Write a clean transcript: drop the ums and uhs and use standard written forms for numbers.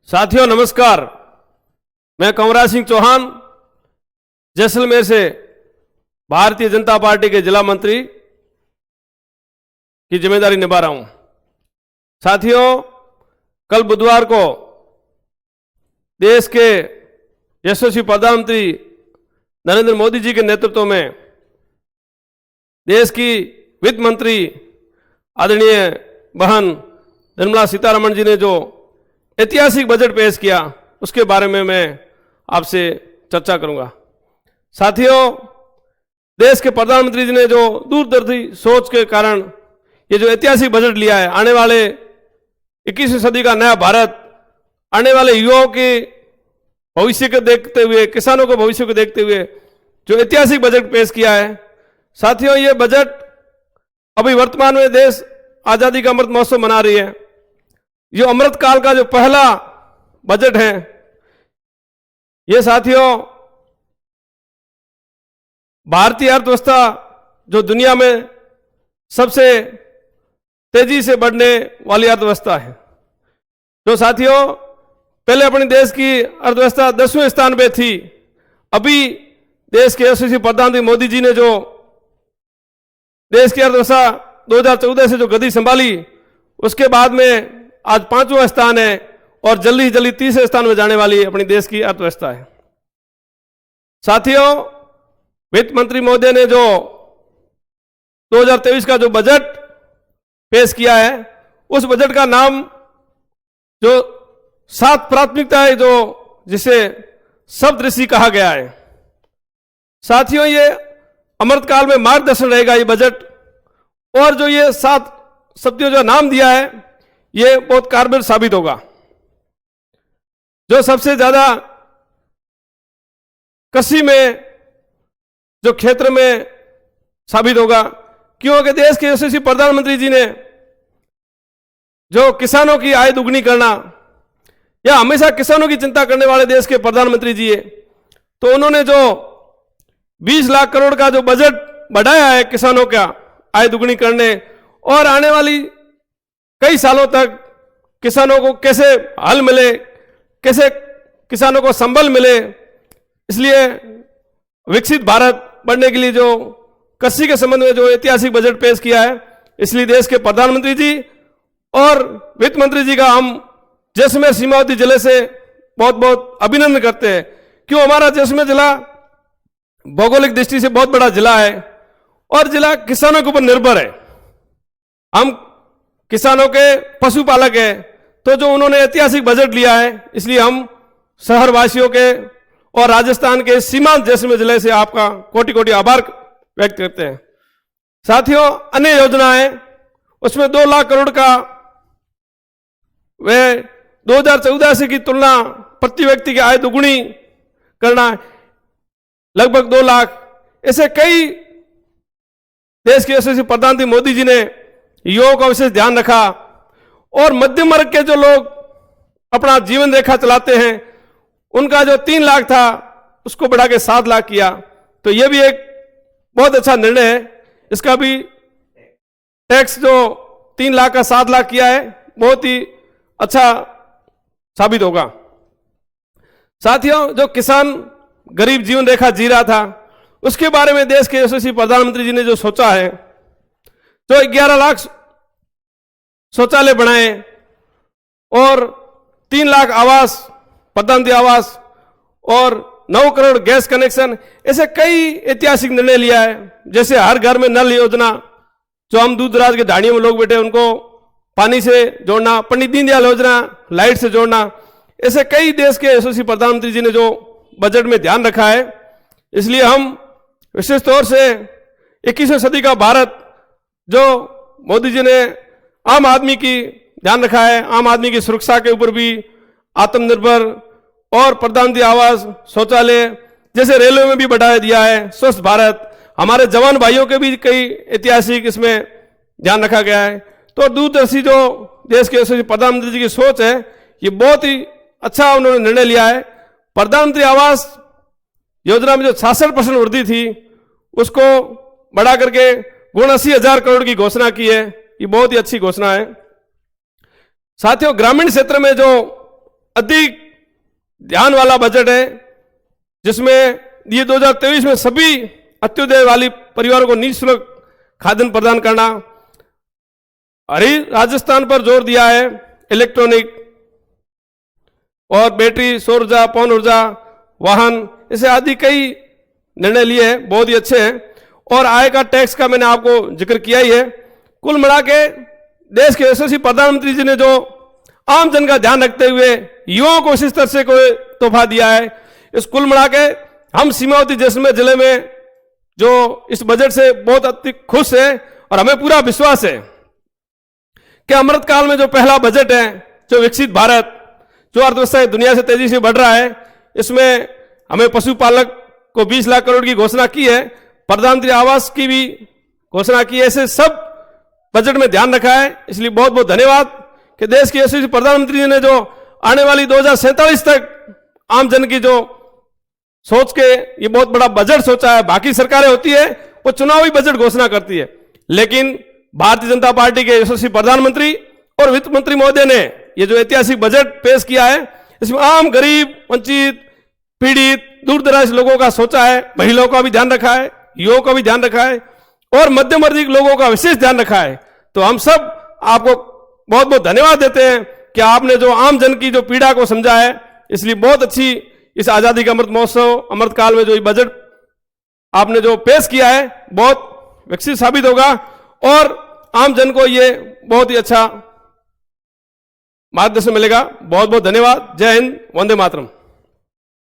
साथियों नमस्कार, मैं कंवरराज सिंह चौहान जैसलमेर से भारतीय जनता पार्टी के जिला मंत्री की जिम्मेदारी निभा रहा हूं। साथियों, कल बुधवार को देश के यशस्वी प्रधानमंत्री नरेंद्र मोदी जी के नेतृत्व में देश की वित्त मंत्री आदरणीय बहन निर्मला सीतारमण जी ने जो ऐतिहासिक बजट पेश किया, उसके बारे में मैं आपसे चर्चा करूंगा। साथियों, देश के प्रधानमंत्री जी ने जो दूरदर्शी सोच के कारण ये जो ऐतिहासिक बजट लिया है, आने वाले 21वीं सदी का नया भारत, आने वाले युवाओं के भविष्य को देखते हुए, किसानों के भविष्य को देखते हुए जो ऐतिहासिक बजट पेश किया है। साथियों, ये बजट अभी वर्तमान में देश आजादी का अमृत महोत्सव मना रही है। जो अमृत काल का जो पहला बजट है, ये साथियों भारतीय अर्थव्यवस्था जो दुनिया में सबसे तेजी से बढ़ने वाली अर्थव्यवस्था है। जो साथियों पहले अपने देश की अर्थव्यवस्था 10वें स्थान पे थी, अभी देश के यशस्वी प्रधानमंत्री मोदी जी ने जो देश की अर्थव्यवस्था 2014 से जो गति संभाली, उसके बाद में आज 5वां स्थान है और जल्दी ही जल्दी 30वें स्थान में जाने वाली अपनी देश की अर्थव्यवस्था है। साथियों, वित्त मंत्री महोदय ने जो 2023 का जो बजट पेश किया है, उस बजट का नाम जो 7 प्राथमिकताएं जो जिसे सप्तऋषि कहा गया है। साथियों, ये अमृतकाल में मार्गदर्शन रहेगा ये बजट, और जो ये 7 शब्दों जो नाम दिया है, ये बहुत कारगर साबित होगा। जो सबसे ज्यादा कृषि में जो क्षेत्र में साबित होगा, क्योंकि देश के यशस्वी प्रधानमंत्री जी ने जो किसानों की आय दुगनी करना, या हमेशा किसानों की चिंता करने वाले देश के प्रधानमंत्री जी है, तो उन्होंने जो 20 लाख करोड़ का जो बजट बढ़ाया है किसानों का आय दुगनी करने, और आने वाली कई सालों तक किसानों को कैसे हल मिले, कैसे किसानों को संबल मिले, इसलिए विकसित भारत बनने के लिए जो कृषि के संबंध में जो ऐतिहासिक बजट पेश किया है, इसलिए देश के प्रधानमंत्री जी और वित्त मंत्री जी का हम जैसलमेर सीमावर्ती जिले से बहुत बहुत अभिनंदन करते हैं। क्यों, हमारा जैसलमेर जिला भौगोलिक दृष्टि से बहुत बड़ा जिला है और जिला किसानों के ऊपर निर्भर है। हम किसानों के पशुपालक हैं, तो जो उन्होंने ऐतिहासिक बजट लिया है, इसलिए हम शहरवासियों के और राजस्थान के सीमांत जैसलमेर जिले से आपका कोटि कोटि आभार व्यक्त करते हैं। साथियों, अन्य योजनाएं, उसमें 2 लाख करोड़ का वह 2014 से की तुलना प्रति व्यक्ति की आय दुगुनी करना, लगभग 2 लाख, ऐसे कई देश के यशस्वी प्रधानमंत्री मोदी जी ने युवाओं का विशेष ध्यान रखा, और मध्यम वर्ग के जो लोग अपना जीवन रेखा चलाते हैं, उनका जो 3 लाख था उसको बढ़ा के 7 लाख किया। तो यह भी एक बहुत अच्छा निर्णय है। इसका भी टैक्स जो 3 लाख का 7 लाख किया है, बहुत ही अच्छा साबित होगा। साथियों, जो किसान गरीब जीवन रेखा जी रहा था, उसके बारे में देश के यशस्वी प्रधानमंत्री जी ने जो सोचा है, जो 11 लाख शौचालय बनाए और 3 लाख आवास, प्रधानमंत्री आवास, और 9 करोड़ गैस कनेक्शन, ऐसे कई ऐतिहासिक निर्णय लिया है। जैसे हर घर में नल योजना, जो हम दूर दराज के ढाणियों में लोग बैठे उनको पानी से जोड़ना, पंडित दीनदयाल योजना लाइट से जोड़ना, ऐसे कई देश के यशस्वी प्रधानमंत्री जी ने जो बजट में ध्यान रखा है। इसलिए हम विशेष तौर से 21वीं सदी का भारत, जो मोदी जी ने आम आदमी की ध्यान रखा है, आम आदमी की सुरक्षा के ऊपर भी आत्मनिर्भर, और प्रधानमंत्री आवास, शौचालय, जैसे रेलवे में भी बढ़ावा दिया है, स्वस्थ भारत, हमारे जवान भाइयों के भी कई ऐतिहासिक इसमें ध्यान रखा गया है। तो दूरदर्शी जो देश के यशस्वी प्रधानमंत्री जी की सोच है, ये बहुत ही अच्छा उन्होंने निर्णय लिया है। प्रधानमंत्री आवास योजना में जो 66% वृद्धि थी, उसको बढ़ा करके 79,000 करोड़ की घोषणा की है। ये बहुत ही अच्छी घोषणा है। साथियों, ग्रामीण क्षेत्र में जो अधिक ध्यान वाला बजट है, जिसमें ये 2023 में सभी अत्योदय वाली परिवारों को निःशुल्क खाद्यान्न प्रदान करना, हरी राजस्थान पर जोर दिया है, इलेक्ट्रॉनिक और बैटरी, सौर ऊर्जा, पवन ऊर्जा, वाहन, ऐसे आदि कई निर्णय लिए हैं, बहुत ही अच्छे हैं। और आय का टैक्स का मैंने आपको जिक्र किया ही है। कुल मिला के देश के यशस्वी प्रधानमंत्री जी ने जो आम जन का ध्यान रखते हुए युवाओं को इस तरह से कोई तोहफा दिया है, इस कुल मिला के हम सीमावर्ती जैसलमेर जिले में जो इस बजट से बहुत अति खुश है और हमें पूरा विश्वास है कि अमृतकाल में जो पहला बजट है, जो विकसित भारत, जो अर्थव्यवस्था दुनिया से तेजी से बढ़ रहा है, इसमें हमें पशुपालक को 20 लाख करोड़ की घोषणा की है, प्रधानमंत्री आवास की भी घोषणा की है, ऐसे सब बजट में ध्यान रखा है। इसलिए बहुत बहुत धन्यवाद कि देश के यशस्वी प्रधानमंत्री जी ने जो आने वाली 2047 तक आम जन की जो सोच के ये बहुत बड़ा बजट सोचा है। बाकी सरकारें होती है वो चुनावी बजट घोषणा करती है, लेकिन भारतीय जनता पार्टी के यशस्वी प्रधानमंत्री और वित्त मंत्री महोदय ने ये जो ऐतिहासिक बजट पेश किया है, इसमें आम, गरीब, वंचित, पीड़ित, दूर दराज लोगों का सोचा है, महिलाओं का भी ध्यान रखा है, युवाओं का भी ध्यान रखा है और मध्यम वर्ग लोगों का विशेष ध्यान रखा है। तो हम सब आपको बहुत बहुत धन्यवाद देते हैं कि आपने जो आम जन की जो पीड़ा को समझा है। इसलिए बहुत अच्छी इस आजादी का अमृत महोत्सव, अमृतकाल में जो ये बजट आपने जो पेश किया है बहुत विकसित साबित होगा और आम जन को ये बहुत ही अच्छा मार्गदर्शन मिलेगा। बहुत बहुत धन्यवाद। जय हिंद, वंदे मातरम।